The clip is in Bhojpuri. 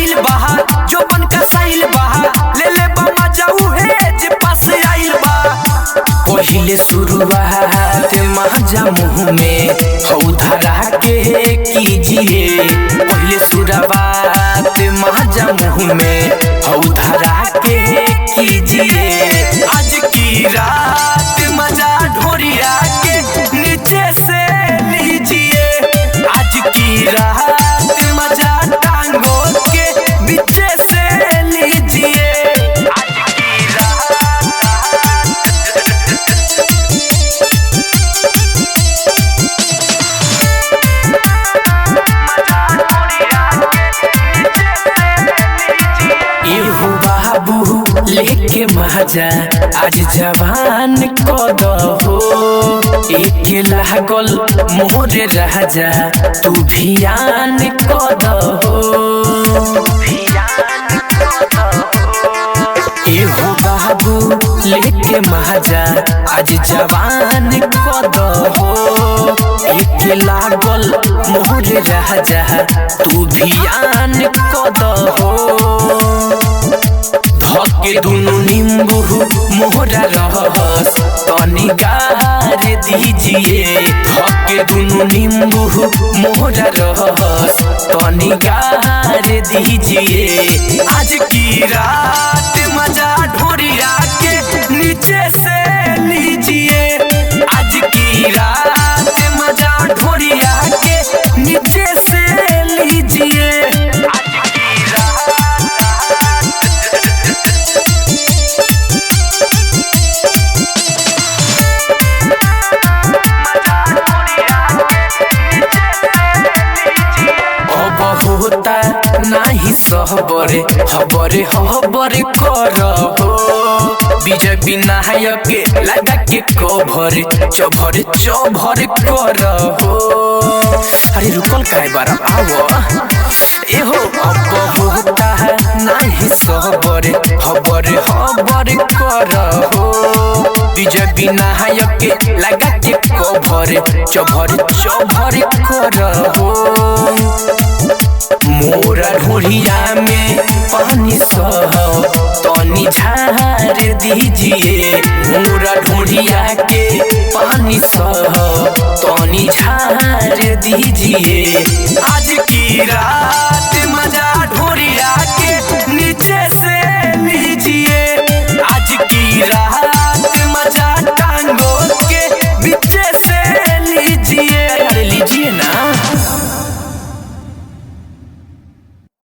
आइल बहा जोबन का साइल बहा ले ले बमा जाऊ है जे पास आइल बा पहिले शुरुआत माजा मुँह में हौ धरा के कीजिए पहिले शुरुआत माजा मुँह में हौ धरा के कीजिए आज की रात मजा ढोरिया के नीचे से लीजिए आज की रात मजा टांगों के बीचे से लीजिए आज की रात एहो बाबू लेके मजा आज जवान कद हो एक लागल मोरे राजा तू भियान कद हो एहो बाबू लेके मजा आज जवान कद हो एक लागल मोरे राजा तू भियान कद हो धके दुनु नींबू मोहरा रहस तनी गार दीजिए धके दुनु नींबू मोहरा रहस तनी गार दीजिए आज की रात मजा ढोरिया के नीचे से लीजिए आज की रात मजा ढोरिया के नीचे से लीजिए होता नाही सहबरे हबरे हबरे कर हो विजय विनायक लगा के कभरे चभरे चभरे कर हो अरे रुकल काहे बार आओ एहो अब होता नाही सहबरे हबरे हबरे कर हो विजय विनायक लगा के कभरे चभरे चभरे कर हो मोरा ढोरिया में पानी सह तनी झार दीजिए मोरा ढोरिया के पानी सह तनी झार दीजिए आज की रात